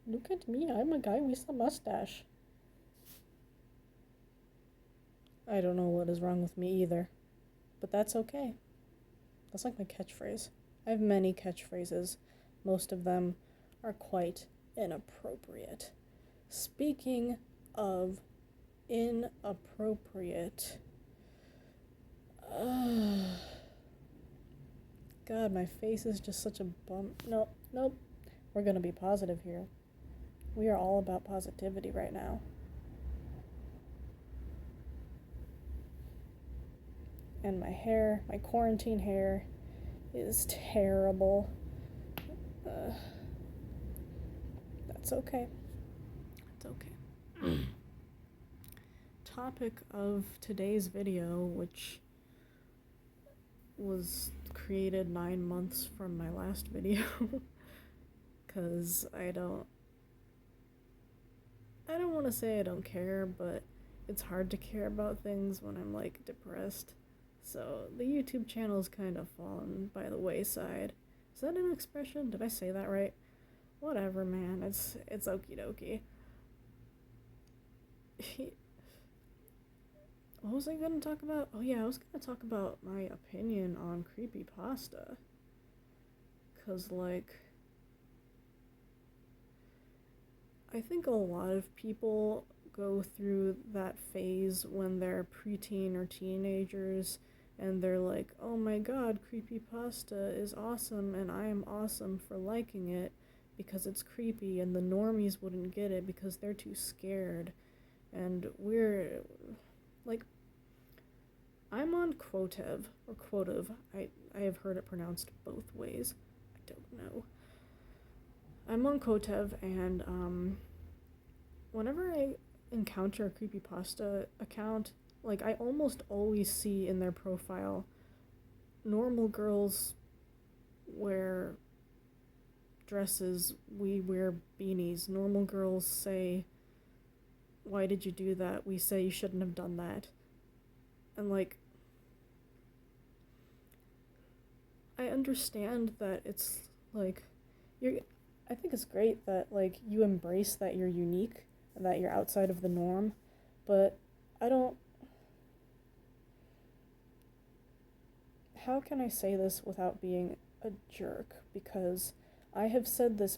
Look at me, I'm a guy with a mustache. I don't know what is wrong with me either, but that's okay. That's like my catchphrase. I have many catchphrases. Most of them are quite inappropriate. Speaking of inappropriate, God, my face is just such a bum. Nope, nope. We're gonna be positive here. We are all about positivity right now. And my hair, my quarantine hair, is terrible. Uh, that's okay. That's okay. Topic of today's video, which was created 9 months from my last video, because I don't want to say I don't care, but it's hard to care about things when I'm like depressed. So the YouTube channel's kind of fallen by the wayside. Is that an expression? Did I say that right? Whatever, man. It's okie dokie. What was I gonna talk about? Oh yeah, I was gonna talk about my opinion on creepypasta. Cause like, I think a lot of people go through that phase when they're preteen or teenagers and they're like, oh my god, creepypasta is awesome and I am awesome for liking it because it's creepy, and the normies wouldn't get it because they're too scared. And we're like, I'm on Quotev or Quotev. I have heard it pronounced both ways. I don't know. I'm on Quotev, and whenever I encounter a creepypasta account, like, I almost always see in their profile, normal girls wear dresses, we wear beanies. Normal girls say, why did you do that? We say you shouldn't have done that. And like, I understand that it's like, I think it's great that like you embrace that you're unique and that you're outside of the norm, but I don't, how can I say this without being a jerk? Because I have said this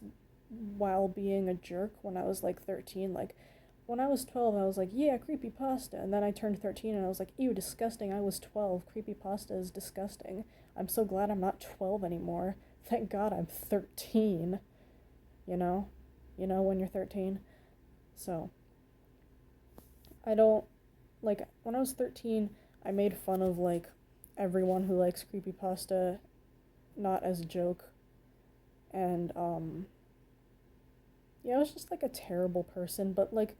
while being a jerk when I was like 13. Like, when I was 12, I was like, yeah, creepypasta. And then I turned 13 and I was like, ew, disgusting. I was 12. Creepypasta is disgusting. I'm so glad I'm not 12 anymore. Thank God I'm 13. You know? You know when you're 13? So, I don't, like, when I was 13, I made fun of, like, everyone who likes creepypasta, not as a joke. And, yeah, I was just, like, a terrible person, but, like,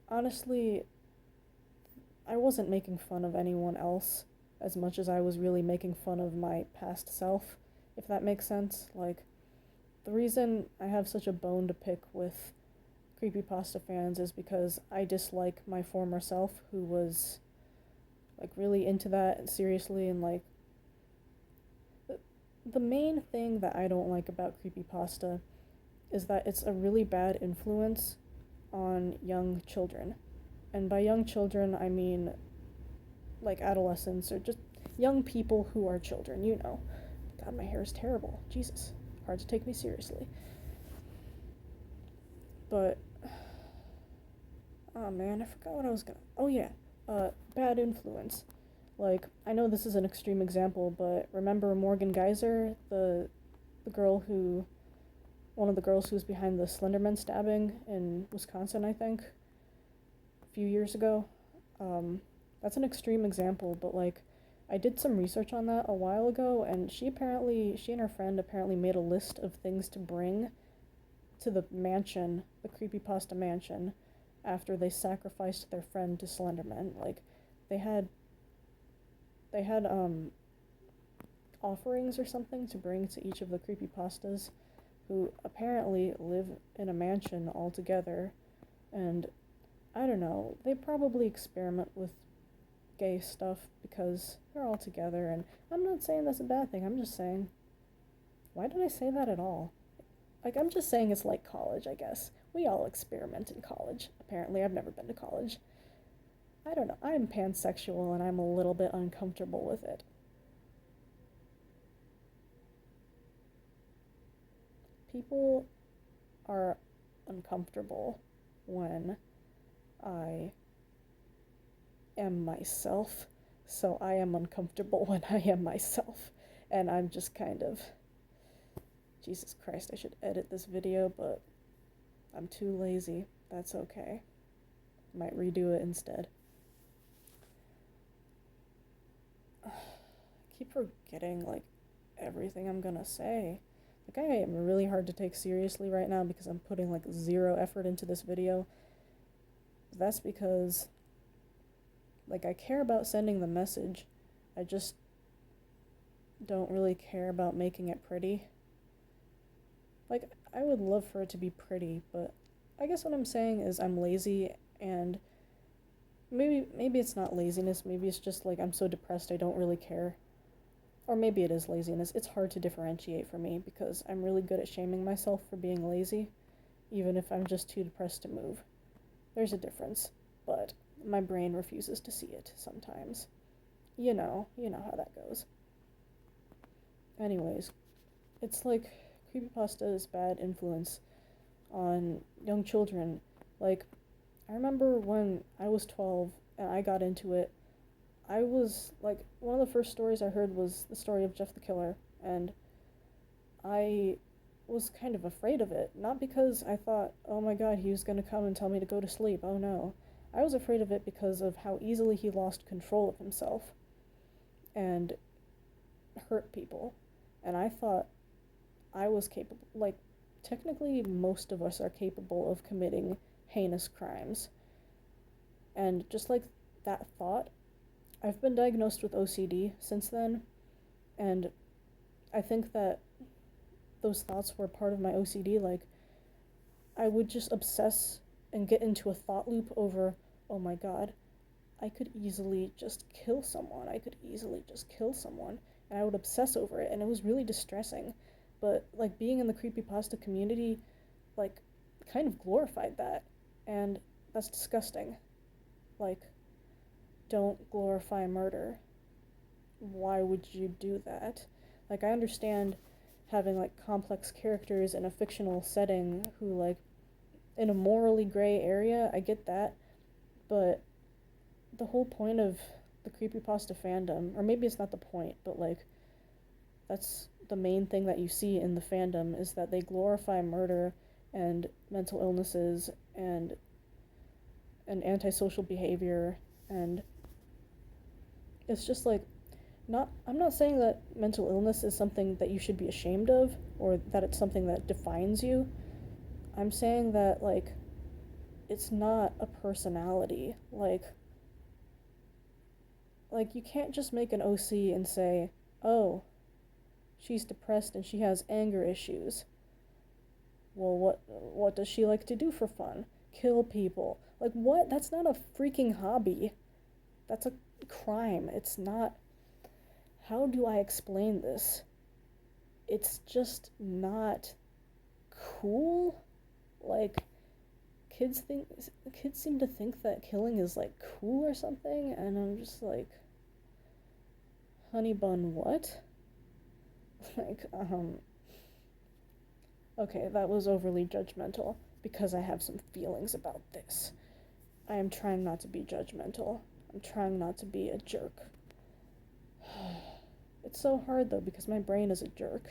honestly, I wasn't making fun of anyone else as much as I was really making fun of my past self, if that makes sense. Like, the reason I have such a bone to pick with creepypasta fans is because I dislike my former self, who was like really into that seriously, and like the main thing that I don't like about creepypasta is that it's a really bad influence on young children. And by young children, I mean like adolescents or just young people who are children, you know. God, my hair is terrible. Jesus. Hard to take me seriously. But, oh man, I forgot what I was gonna. Oh yeah, bad influence. Like, I know this is an extreme example, but remember Morgan Geyser, the girl who, one of the girls who was behind the Slenderman stabbing in Wisconsin, I think, a few years ago? That's an extreme example, but like, I did some research on that a while ago, and she and her friend apparently made a list of things to bring to the mansion, the creepypasta mansion, after they sacrificed their friend to Slenderman. Like, they had they had offerings or something to bring to each of the creepypastas, who apparently live in a mansion all together, and I don't know, they probably experiment with gay stuff because they're all together, and I'm not saying that's a bad thing, I'm just saying, why did I say that at all? Like, I'm just saying it's like college, I guess. We all experiment in college. Apparently, I've never been to college. I don't know. I'm pansexual and I'm a little bit uncomfortable with it. People are uncomfortable when I am myself, so I am uncomfortable when I am myself. And I'm just kind of, Jesus Christ, I should edit this video, but I'm too lazy. That's okay. Might redo it instead. I keep forgetting, like, everything I'm gonna say. Like, I am really hard to take seriously right now because I'm putting, like, zero effort into this video. That's because, like, I care about sending the message. I just don't really care about making it pretty. Like, I would love for it to be pretty, but I guess what I'm saying is I'm lazy, and maybe it's not laziness, maybe it's just like I'm so depressed I don't really care. Or maybe it is laziness. It's hard to differentiate for me because I'm really good at shaming myself for being lazy, even if I'm just too depressed to move. There's a difference, but my brain refuses to see it sometimes. You know how that goes. Anyways, it's like creepypasta is bad influence on young children. Like, I remember when I was 12 and I got into it, I was like, one of the first stories I heard was the story of Jeff the Killer, and I was kind of afraid of it. Not because I thought, oh my god, he was gonna come and tell me to go to sleep. Oh no. I was afraid of it because of how easily he lost control of himself and hurt people. And I thought I was capable, like, technically, most of us are capable of committing heinous crimes. And just like that thought, I've been diagnosed with OCD since then, and I think that those thoughts were part of my OCD. Like, I would just obsess and get into a thought loop over, oh my god, I could easily just kill someone. I could easily just kill someone. And I would obsess over it, and it was really distressing. But, like, being in the creepypasta community, like, kind of glorified that. And that's disgusting. Like, don't glorify murder. Why would you do that? Like, I understand having, like, complex characters in a fictional setting who, like, in a morally gray area, I get that. But the whole point of the creepypasta fandom, or maybe it's not the point, but, like, that's the main thing that you see in the fandom, is that they glorify murder and mental illnesses and antisocial behavior, and it's just like, not I'm not saying that mental illness is something that you should be ashamed of or that it's something that defines you. I'm saying that, like, it's not a personality. Like you can't just make an OC and say, "Oh, she's depressed and she has anger issues." Well, what does she like to do for fun? Kill people. Like, what? That's not a freaking hobby. That's a crime. It's not. How do I explain this? It's just not cool. Like, kids think kids seem to think that killing is, like, cool or something, and I'm just like, honey bun, what? Like, okay, that was overly judgmental because I have some feelings about this. I am trying not to be judgmental. I'm trying not to be a jerk. It's so hard though because my brain is a jerk.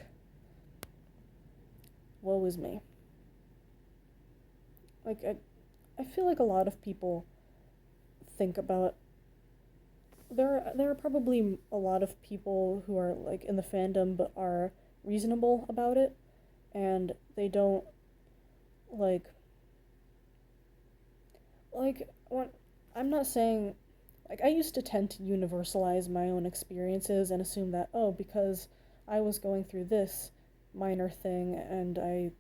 Woe is me. Like, I feel like a lot of people think about, there are probably a lot of people who are, like, in the fandom but are reasonable about it, and they don't, like, when I'm not saying, like, I used to tend to universalize my own experiences and assume that, oh, because I was going through this minor thing and I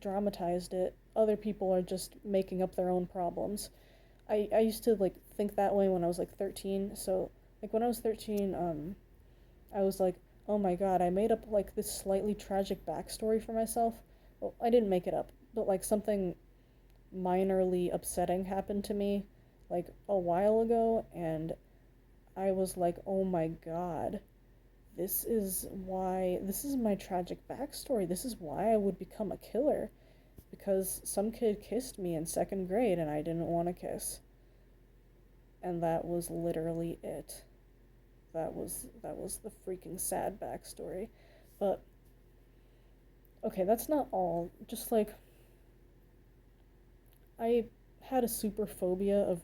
dramatized it, other people are just making up their own problems. I used to, like, think that way when I was, like, 13. So, like, when I was 13, I was like, oh my god, I made up, like, this slightly tragic backstory for myself. well, I didn't make it up, but like something minorly upsetting happened to me like a while ago, and I was like, oh my god, this is my tragic backstory. This is why I would become a killer. Because some kid kissed me in second grade and I didn't want to kiss. And that was literally it. That was the freaking sad backstory. But okay, that's not all. Just like I had a super phobia of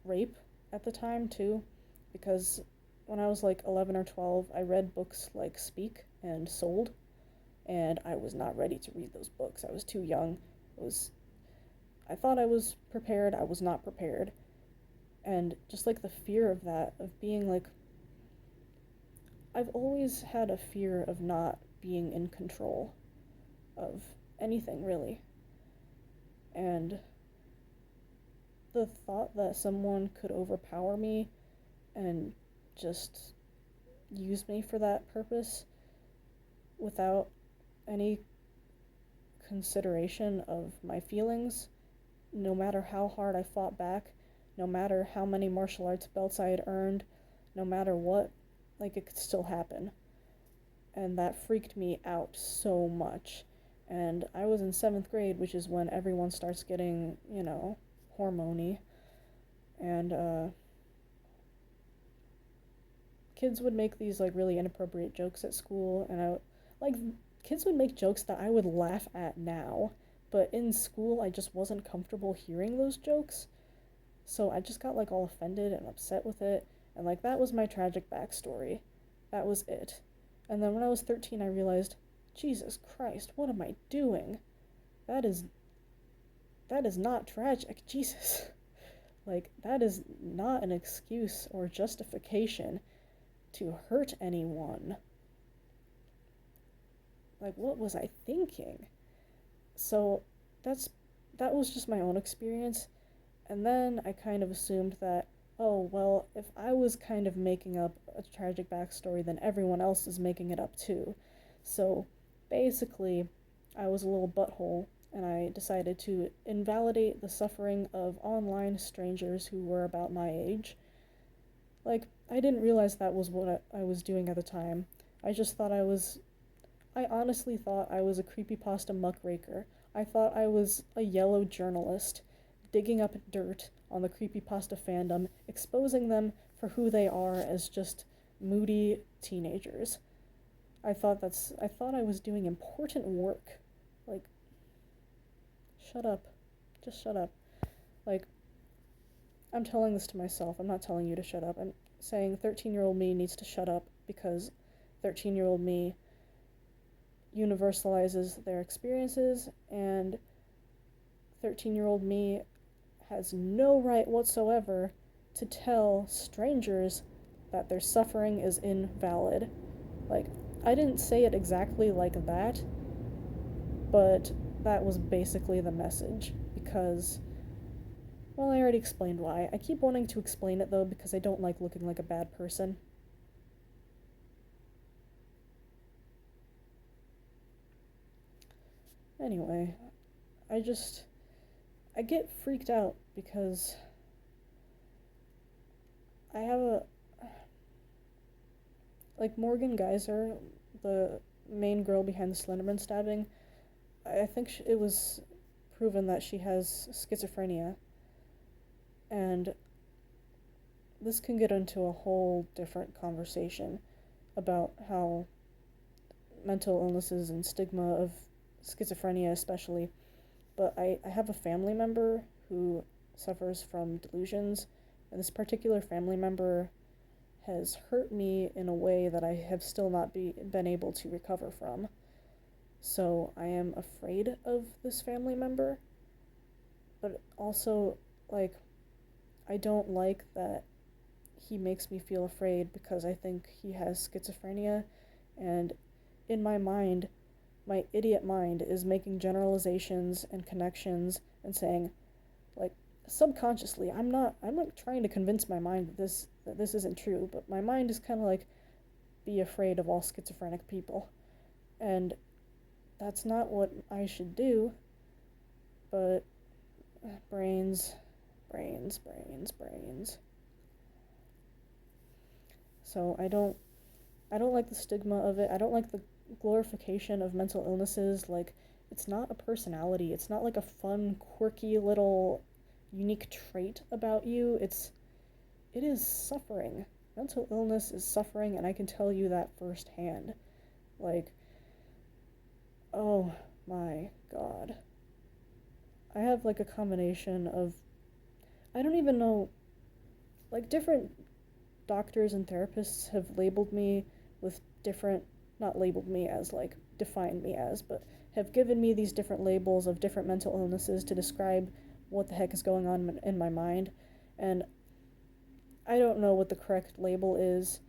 rape at the time too, because when I was like 11 or 12, I read books like Speak and Sold, and I was not ready to read those books. I was too young. It was I thought I was prepared, I was not prepared. And just like the fear of that, of being like, I've always had a fear of not being in control of anything really. And the thought that someone could overpower me and just use me for that purpose without any consideration of my feelings, no matter how hard I fought back, no matter how many martial arts belts I had earned, no matter what, like it could still happen. And that freaked me out so much. And I was in seventh grade, which is when everyone starts getting, hormony. And kids would make these like really inappropriate jokes at school, and like kids would make jokes that I would laugh at now, but in school I just wasn't comfortable hearing those jokes. So I just got like all offended and upset with it, and like that was my tragic backstory. That was it. And then when I was 13, I realized, Jesus Christ, what am I doing? That is that is not tragic. Jesus. Like that is not an excuse or justification to hurt anyone. Like what was I thinking? So that's that was just my own experience. And then I kind of assumed that, oh, well, if I was kind of making up a tragic backstory, then everyone else is making it up too. So basically, I was a little butthole, and I decided to invalidate the suffering of online strangers who were about my age. Like, I didn't realize that was what I was doing at the time. I just thought I honestly thought I was a creepypasta muckraker. I thought I was a yellow journalist digging up dirt on the creepypasta fandom, exposing them for who they are as just moody teenagers. I thought I was doing important work. Like, shut up. Just shut up. Like, I'm telling this to myself. I'm not telling you to shut up. I'm saying 13-year-old me needs to shut up because 13-year-old me universalizes their experiences, and 13-year-old me has no right whatsoever to tell strangers that their suffering is invalid. Like, I didn't say it exactly like that, but that was basically the message. Because, well, I already explained why. I keep wanting to explain it though because I don't like looking like a bad person. Anyway, I just I get freaked out because I have a like Morgan Geyser, the main girl behind the Slenderman stabbing. I think it was proven that she has schizophrenia, and this can get into a whole different conversation about how mental illnesses and stigma of schizophrenia especially. But I have a family member who suffers from delusions, and this particular family member has hurt me in a way that I have still not been able to recover from. So I am afraid of this family member, but also, like, I don't like that he makes me feel afraid because I think he has schizophrenia, and in my mind, my idiot mind is making generalizations and connections and saying, like, subconsciously, I'm like trying to convince my mind that this isn't true, but my mind is kind of like, be afraid of all schizophrenic people. And that's not what I should do, but brains, brains, brains, brains. So I don't like the stigma of it. I don't like the glorification of mental illnesses. Like, it's not a personality. It's not like a fun, quirky little unique trait about you. It is suffering. Mental illness is suffering, and I can tell you that firsthand. Like, oh my god. I have like a combination of, I don't even know, like different doctors and therapists have labeled me with different, not labeled me as like defined me as, but have given me these different labels of different mental illnesses to describe what the heck is going on in my mind. And I don't know what the correct label is.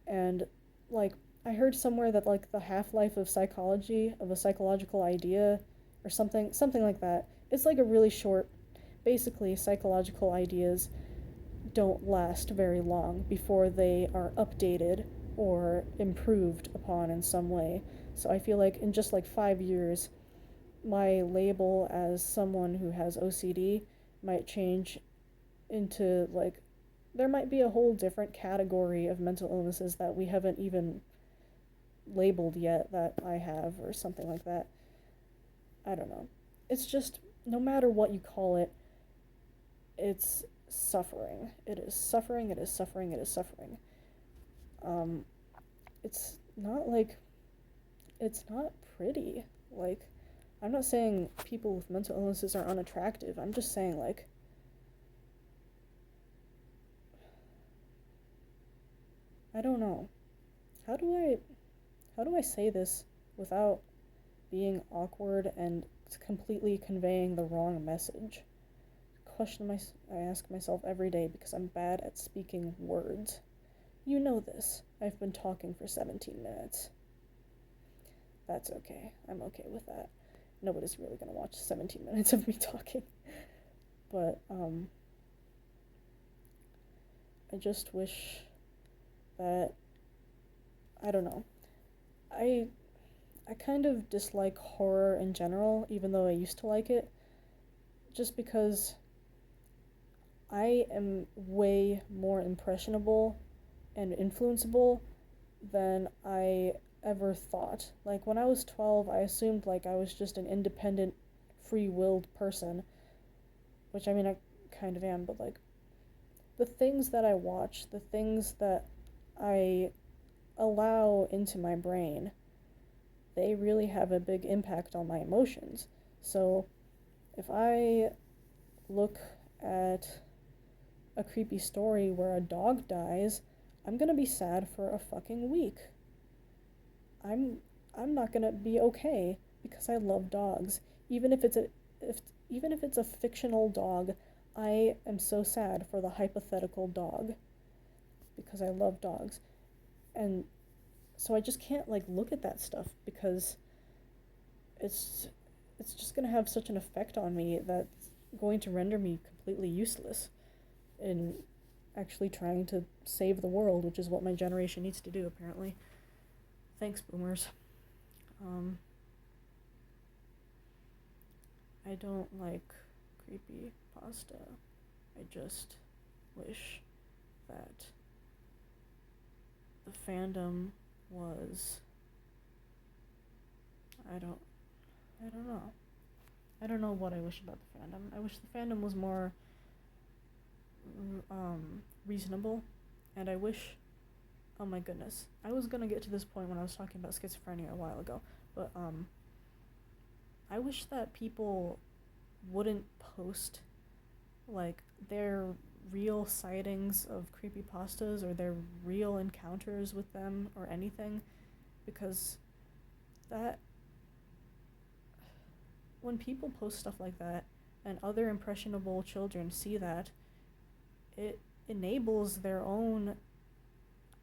And like, I heard somewhere that like the half-life of psychology, of a psychological idea, or something like that, it's like a really short, basically psychological ideas don't last very long before they are updated or improved upon in some way. So I feel like in just like 5 years, my label as someone who has OCD might change into like, there might be a whole different category of mental illnesses that we haven't even labeled yet that I have, or something like that. I don't know. It's just, no matter what you call it, it's suffering. It is suffering, it is suffering, it is suffering. Um, it's not like, it's not pretty. Like, I'm not saying people with mental illnesses are unattractive. I'm just saying, like, I don't know. How do I how do I say this without being awkward and completely conveying the wrong message? I ask myself every day because I'm bad at speaking words. You know this. I've been talking for 17 minutes. That's okay. I'm okay with that. Nobody's really gonna watch 17 minutes of me talking. But, I just wish that, I don't know. I I kind of dislike horror in general, even though I used to like it, just because I am way more impressionable and influenceable than I ever thought. Like when I was 12, I assumed like I was just an independent, free-willed person, which I mean I kind of am, but like the things that I watch, the things that I allow into my brain, they really have a big impact on my emotions. So if I look at a creepy story where a dog dies, I'm gonna be sad for a fucking week. I'm I'm not gonna be okay because I love dogs. Even if it's a if even if it's a fictional dog, I am so sad for the hypothetical dog because I love dogs. And so I just can't like look at that stuff because it's it's just going to have such an effect on me that's going to render me completely useless in actually trying to save the world, which is what my generation needs to do apparently. Thanks, boomers. Um, I don't like creepy pasta. I just wish that the fandom was, I don't I don't know. I don't know what I wish about the fandom. I wish the fandom was more reasonable, and I wish, oh my goodness, I was gonna get to this point when I was talking about schizophrenia a while ago, but I wish that people wouldn't post like their real sightings of creepypastas or their real encounters with them or anything, because that, when people post stuff like that and other impressionable children see that, it enables their own,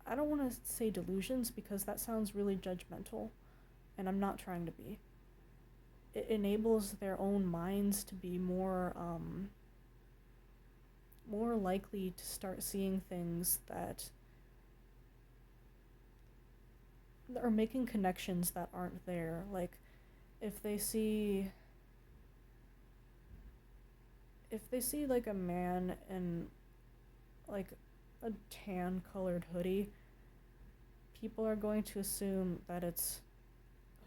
I don't want to say delusions because that sounds really judgmental, and I'm not trying to be. It enables their own minds to be more likely to start seeing things that are making connections that aren't there. Like, if they see if they see like a man in like a tan colored hoodie, people are going to assume that it's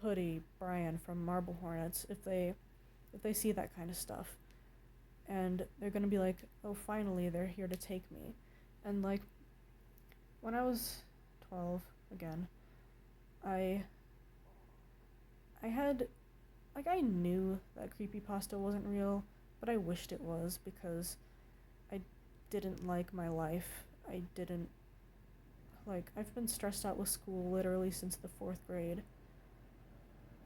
Hoodie Brian from Marble Hornets if they see that kind of stuff. And they're going to be like, "Oh, finally they're here to take me." And like when I was 12 again, I I had like I knew that creepypasta wasn't real, but I wished it was because I didn't like my life. I didn't I've been stressed out with school literally since the 4th grade.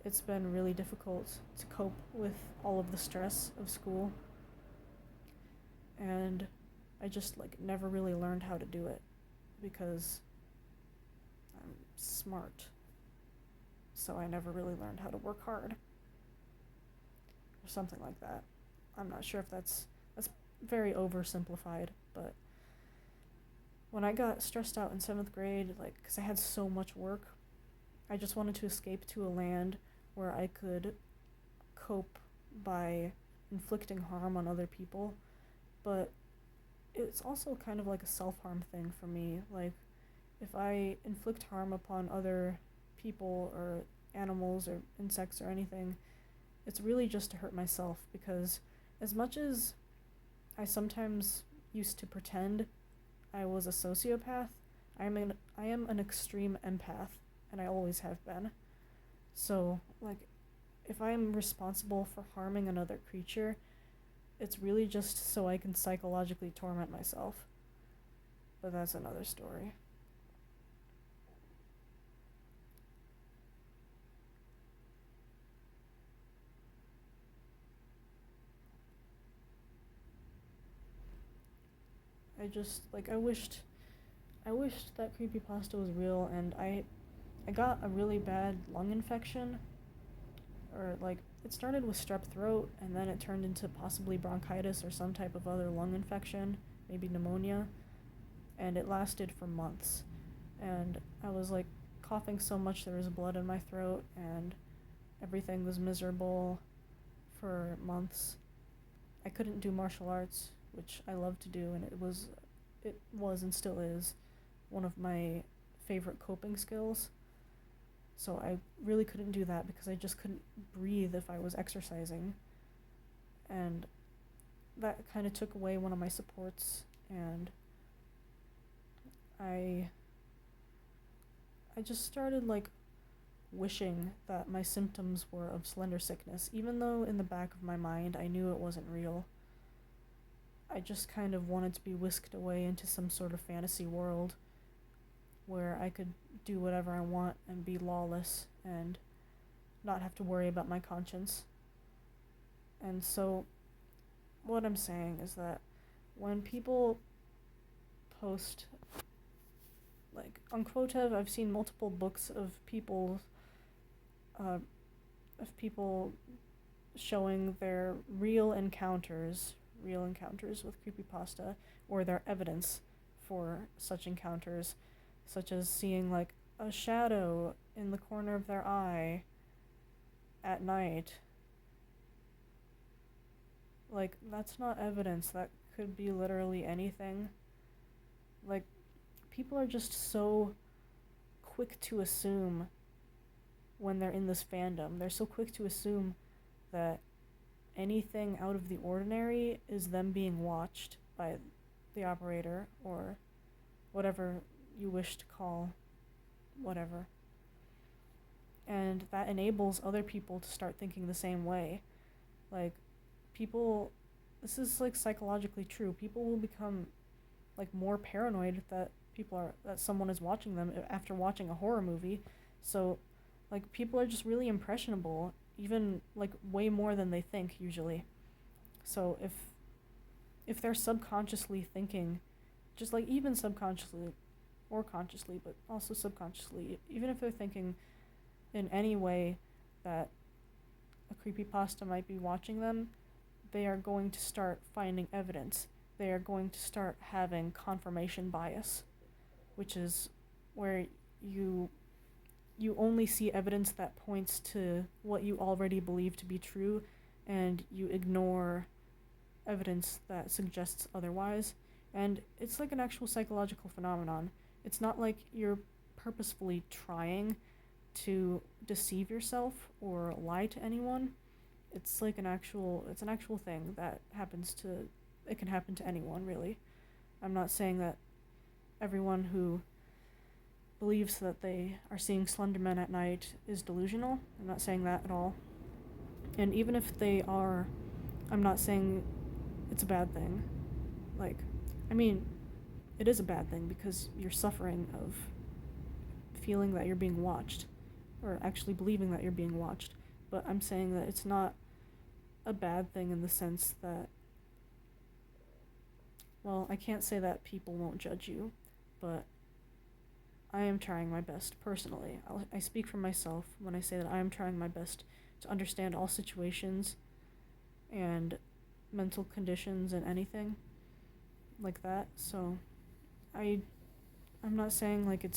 It's been really difficult to cope with all of the stress of school, and I just never really learned how to do it because I'm smart. So I never really learned how to work hard or something like that. I'm not sure if that's very oversimplified, but when I got stressed out in 7th grade, cuz I had so much work, I just wanted to escape to a land where I could cope by inflicting harm on other people, but it's also kind of like a self-harm thing for me. Like, if I inflict harm upon other people or animals or insects or anything, it's really just to hurt myself because as much as I sometimes used to pretend I was a sociopath, I am an extreme empath, and I always have been. So, if I am responsible for harming another creature, it's really just so I can psychologically torment myself. But that's another story. I just I wished that creepypasta was real, and I got a really bad lung infection, or it started with strep throat and then it turned into possibly bronchitis or some type of other lung infection, maybe pneumonia, and it lasted for months. And I was coughing so much there was blood in my throat, and everything was miserable for months. I couldn't do martial arts, which I love to do, and it was and still is one of my favorite coping skills. So I really couldn't do that because I just couldn't breathe if I was exercising. And that kind of took away one of my supports, and I I just started wishing that my symptoms were of slender sickness, even though in the back of my mind I knew it wasn't real. I just kind of wanted to be whisked away into some sort of fantasy world where I could do whatever I want and be lawless and not have to worry about my conscience. And so, what I'm saying is that when people post, on Quotev, I've seen multiple books uh, of people showing their real encounters with creepypasta, or their evidence for such encounters, such as seeing a shadow in the corner of their eye at night. That's not evidence. That could be literally anything. Like, people are just so quick to assume when they're in this fandom. They're so quick to assume that anything out of the ordinary is them being watched by the operator or whatever you wish to call whatever. And that enables other people to start thinking the same way. Like, people, this is psychologically true. People will become more paranoid that someone is watching them after watching a horror movie. So people are just really impressionable, even way more than they think usually. So if they're subconsciously thinking, just even subconsciously or consciously, but also subconsciously, even if they're thinking in any way that a creepypasta might be watching them, they are going to start finding evidence. They are going to start having confirmation bias, which is where you you only see evidence that points to what you already believe to be true, and you ignore evidence that suggests otherwise. And it's like an actual psychological phenomenon. It's not like you're purposefully trying to deceive yourself or lie to anyone. It's an actual thing that it can happen to anyone, really. I'm not saying that everyone who believes that they are seeing Slenderman at night is delusional. I'm not saying that at all. And even if they are, I'm not saying it's a bad thing. Like, I mean, it is a bad thing because you're suffering of feeling that you're being watched, or actually believing that you're being watched. But I'm saying that it's not a bad thing in the sense that, well, I can't say that people won't judge you, but I am trying my best personally. I speak for myself when I say that I am trying my best to understand all situations and mental conditions and anything like that. So I'm not saying like it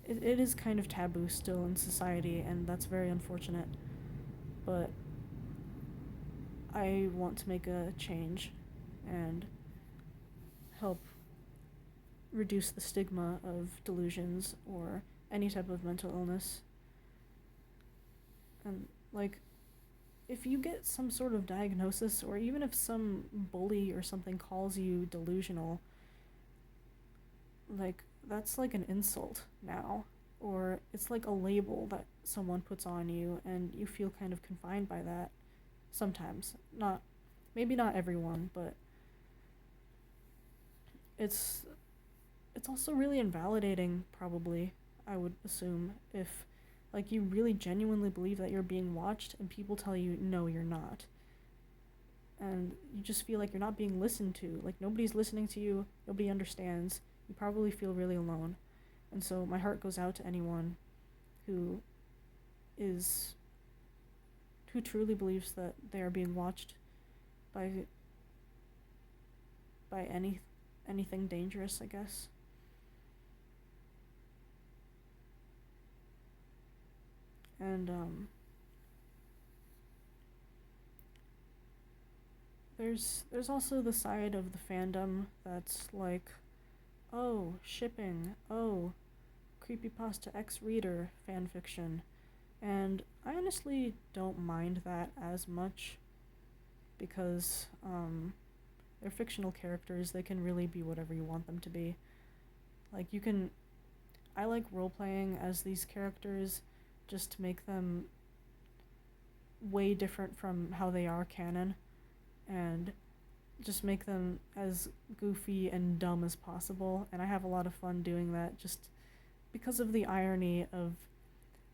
is kind of taboo still in society, and that's very unfortunate. But I want to make a change and help reduce the stigma of delusions or any type of mental illness. And like, if you get some sort of diagnosis, or even if some bully or something calls you delusional, like, that's like an insult now. Or it's like a label that someone puts on you, and you feel kind of confined by that sometimes. Maybe not everyone, but it's also really invalidating, probably, I would assume, if like you really genuinely believe that you're being watched and people tell you no, you're not. And you just feel like you're not being listened to, like nobody's listening to you, nobody understands. You probably feel really alone. And so my heart goes out to anyone who truly believes that they are being watched by anything dangerous, I guess. And there's also the side of the fandom that's like, oh, shipping, oh, Creepypasta X reader fanfiction. And I honestly don't mind that as much because they're fictional characters. They can really be whatever you want them to be. Like, I like role-playing as these characters just to make them way different from how they are canon, and just make them as goofy and dumb as possible. And I have a lot of fun doing that just because of the irony of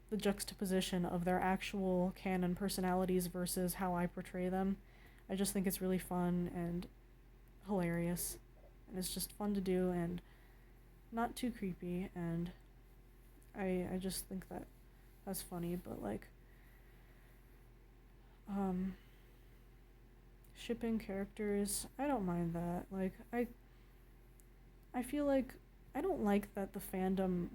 the juxtaposition of their actual canon personalities versus how I portray them. I just think it's really fun and hilarious, and it's just fun to do and not too creepy, and I just think that that's funny. But like, shipping characters, I don't mind that. Like, I feel like I don't like that the fandom,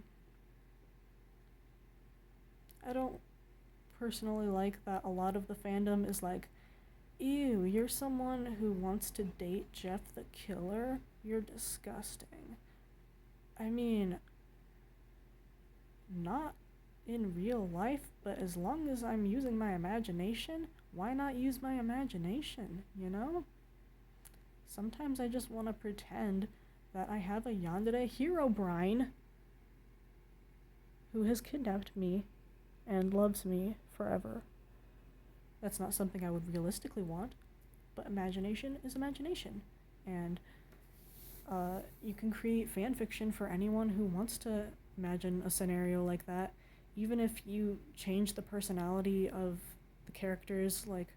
I don't personally like that a lot of the fandom is like, ew, you're someone who wants to date Jeff the Killer? You're disgusting. I mean, not in real life, but as long as I'm using my imagination, why not use my imagination, you know? Sometimes I just want to pretend that I have a yandere Herobrine who has kidnapped me and loves me forever. That's not something I would realistically want, but imagination is imagination. And you can create fan fiction for anyone who wants to imagine a scenario like that, even if you change the personality of the characters. Like,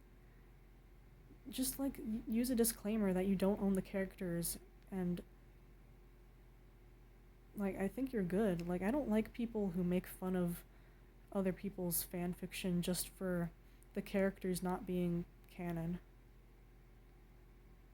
just like use a disclaimer that you don't own the characters, and like, I think you're good. Like, I don't like people who make fun of other people's fan fiction just for the characters not being canon.